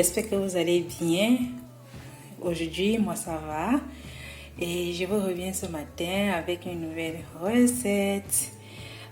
j'espère que vous allez bien. Aujourd'hui, moi ça va. Et je vous reviens ce matin avec une nouvelle recette.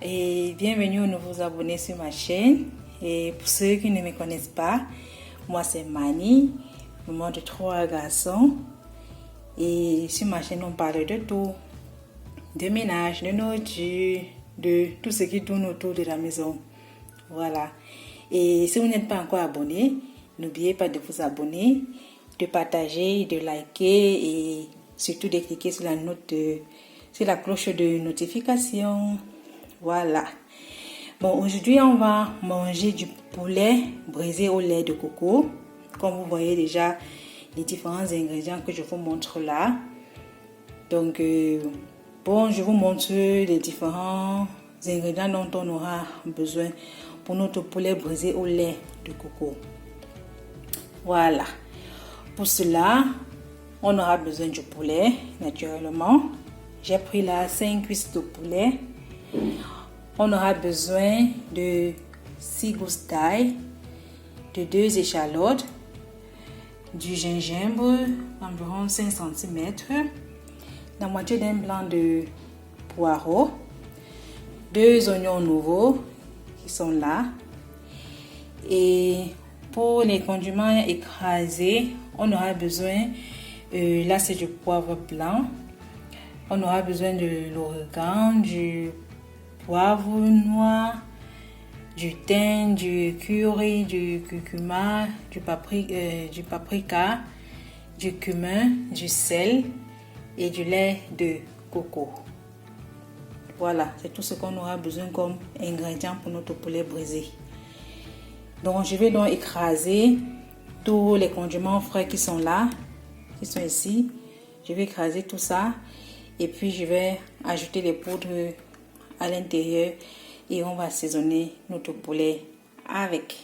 Et bienvenue aux nouveaux abonnés sur ma chaîne. Et pour ceux qui ne me connaissent pas, moi c'est Mani, maman de 3 garçons. Et sur ma chaîne, on parle de tout. De ménage, de nourriture, de tout ce qui tourne autour de la maison. Voilà. Et si vous n'êtes pas encore abonné, n'oubliez pas de vous abonner, de partager, de liker et surtout de cliquer sur la cloche de notification. Voilà. Bon, aujourd'hui, on va manger du poulet braisé au lait de coco. Comme vous voyez déjà les différents ingrédients que je vous montre là. Donc, bon, je vous montre les différents ingrédients dont on aura besoin pour notre poulet braisé au lait de coco. Voilà. Pour cela, on aura besoin du poulet, naturellement. J'ai pris là 5 cuisses de poulet. On aura besoin de 6 gousses d'ail, de 2 échalotes, du gingembre, environ 5 cm, la moitié d'un blanc de poireau, 2 oignons nouveaux qui sont là. Et pour les condiments écrasés, on aura besoin, là c'est du poivre blanc, on aura besoin de l'origan, du poivre noir, du thym, du curry, du curcuma, du paprika, du cumin, du sel et du lait de coco. Voilà, c'est tout ce qu'on aura besoin comme ingrédients pour notre poulet braisé. Donc, je vais donc écraser tous les condiments frais qui sont là, qui sont ici. Je vais écraser tout ça et puis je vais ajouter les poudres à l'intérieur et on va assaisonner notre poulet avec.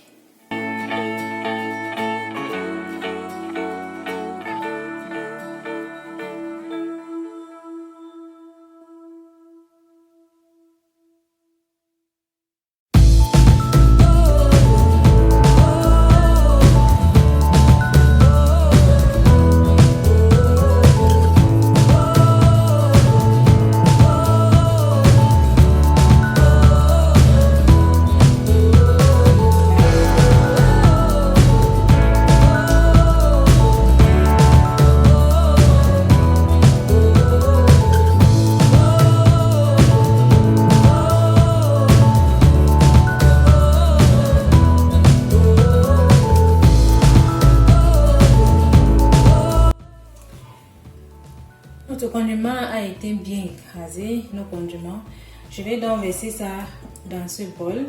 Notre condiment a été bien écrasé, nos condiments. Je vais donc verser ça dans ce bol.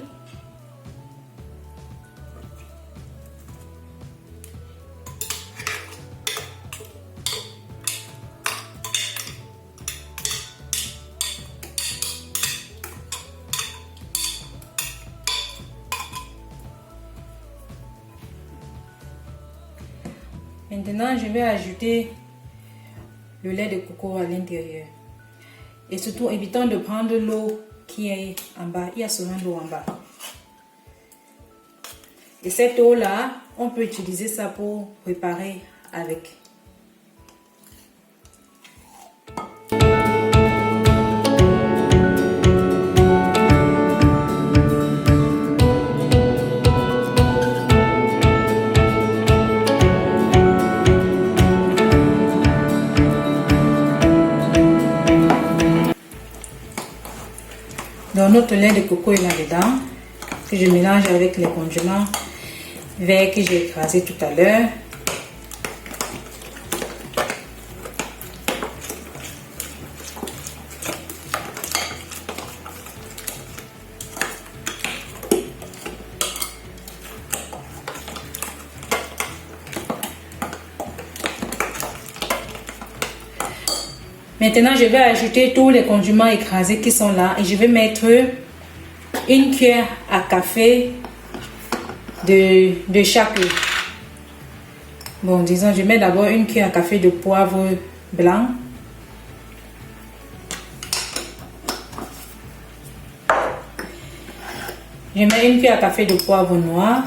Maintenant, je vais ajouter le lait de coco à l'intérieur. Et surtout, évitons de prendre l'eau qui est en bas. Il y a souvent l'eau en bas. Et cette eau-là, on peut utiliser ça pour préparer avec. Donc notre lait de coco est là-dedans, que je mélange avec les condiments verts que j'ai écrasés tout à l'heure. Maintenant, je vais ajouter tous les condiments écrasés qui sont là et je vais mettre une cuillère à café de chaque. Bon, disons, je mets d'abord une cuillère à café de poivre blanc. Je mets une cuillère à café de poivre noir.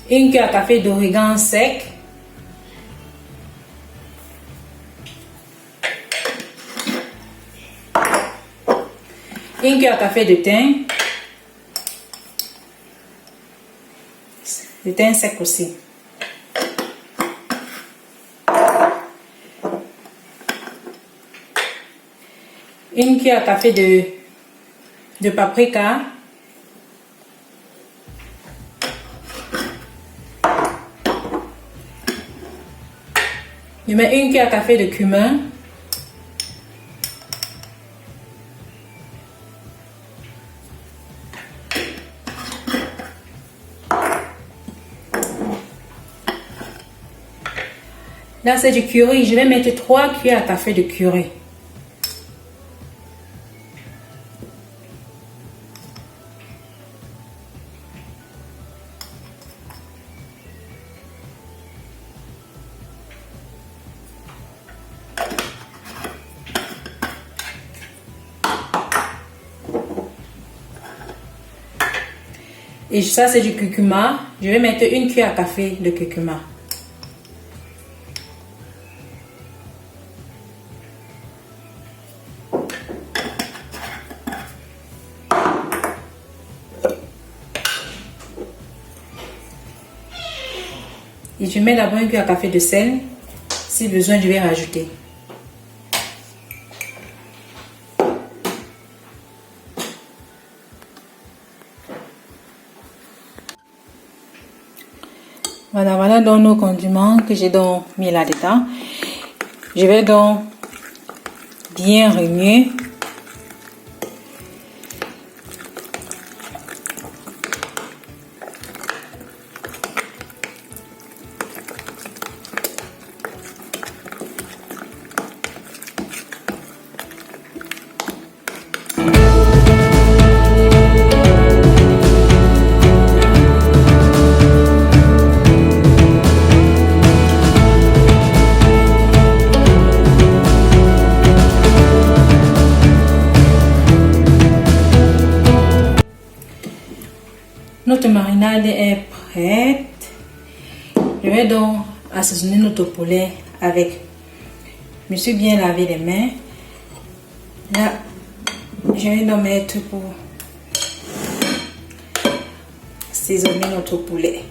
1 cuillère à café d'origan sec, une cuillère à café de thym sec aussi. Une cuillère à café de paprika. Je mets une cuillère à café de cumin. Là, c'est du curry. Je vais mettre 3 cuillères à café de curry. Et ça, c'est du curcuma. Je vais mettre 1 cuillère à café de curcuma. Et je mets d'abord 1 cuillère à café de sel. Si besoin, je vais rajouter. Voilà donc nos condiments que j'ai donc mis là-dedans. Je vais donc bien remuer. Notre marinade est prête. Je vais donc assaisonner notre poulet avec. Je me suis bien lavé les mains. Là, je vais donc mettre pour assaisonner notre poulet.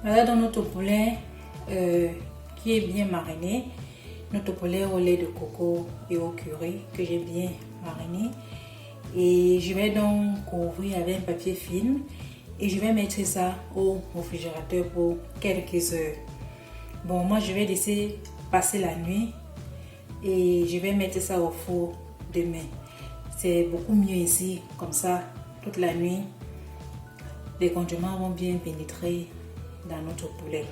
Voilà donc notre poulet qui est bien mariné. Notre poulet au lait de coco et au curry que j'ai bien mariné. Et je vais donc couvrir avec un papier film. Et je vais mettre ça au réfrigérateur pour quelques heures. Bon, moi je vais laisser passer la nuit. Et je vais mettre ça au four demain. C'est beaucoup mieux ici, comme ça, toute la nuit. Les condiments vont bien pénétrer dans notre poulet.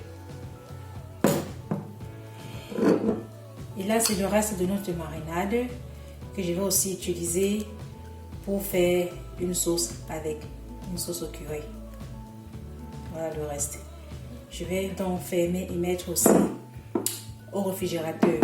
Et là, c'est le reste de notre marinade que je vais aussi utiliser pour faire une sauce avec une sauce au curry. Voilà le reste. Je vais donc fermer et mettre aussi au réfrigérateur.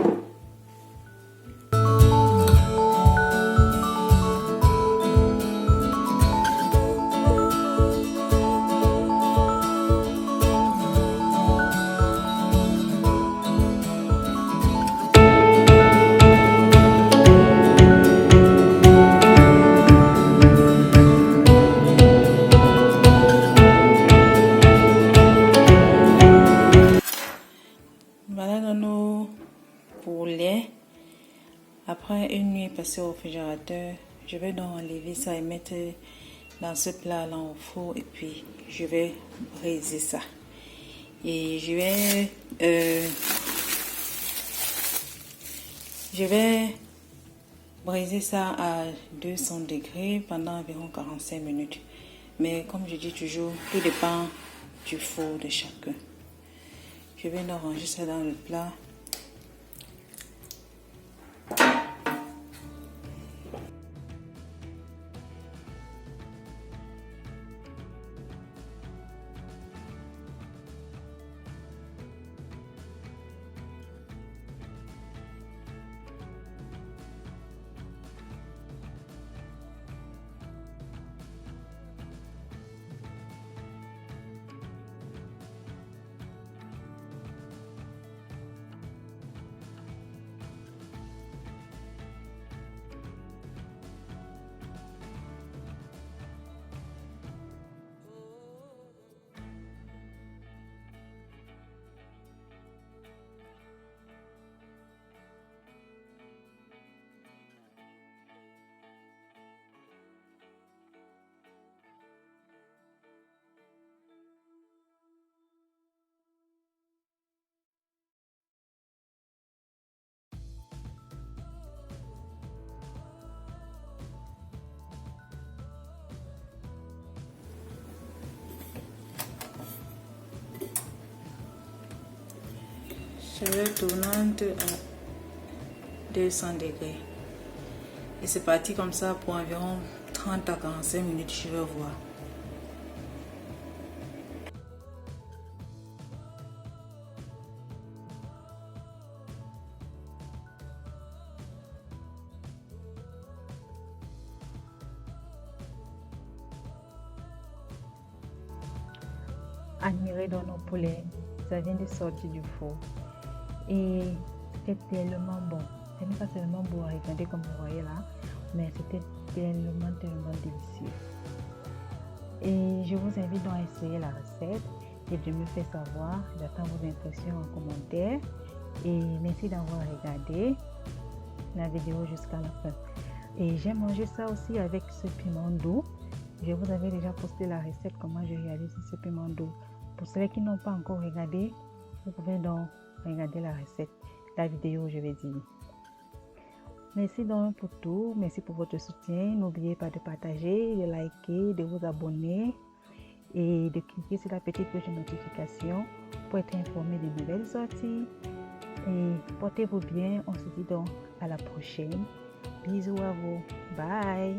Après une nuit passée au réfrigérateur, je vais donc enlever ça et mettre dans ce plat là au four et puis je vais briser ça. Et je vais briser ça à 200 degrés pendant environ 45 minutes. Mais comme je dis toujours, tout dépend du four de chacun. Je vais donc ranger ça dans le plat. Chaleur tournante à 200 degrés. Et c'est parti comme ça pour environ 30 à 45 minutes, je vais voir. Admirer dans nos poulets, ça vient de sortir du four. Et c'était tellement bon. Ce n'est pas seulement beau à regarder comme vous voyez là, mais c'était tellement délicieux. Et je vous invite donc à essayer la recette et de me faire savoir. J'attends vos impressions en commentaire. Et merci d'avoir regardé la vidéo jusqu'à la fin. Et j'ai mangé ça aussi avec ce piment doux. Je vous avais déjà posté la recette, comment je réalise ce piment doux. Pour ceux qui n'ont pas encore regardé, vous pouvez donc regarder la recette, la vidéo, je vais dire. Merci donc pour tout, merci pour votre soutien. N'oubliez pas de partager, de liker, de vous abonner et de cliquer sur la petite cloche de notification pour être informé des nouvelles sorties. Et portez-vous bien, on se dit donc à la prochaine. Bisous à vous, bye.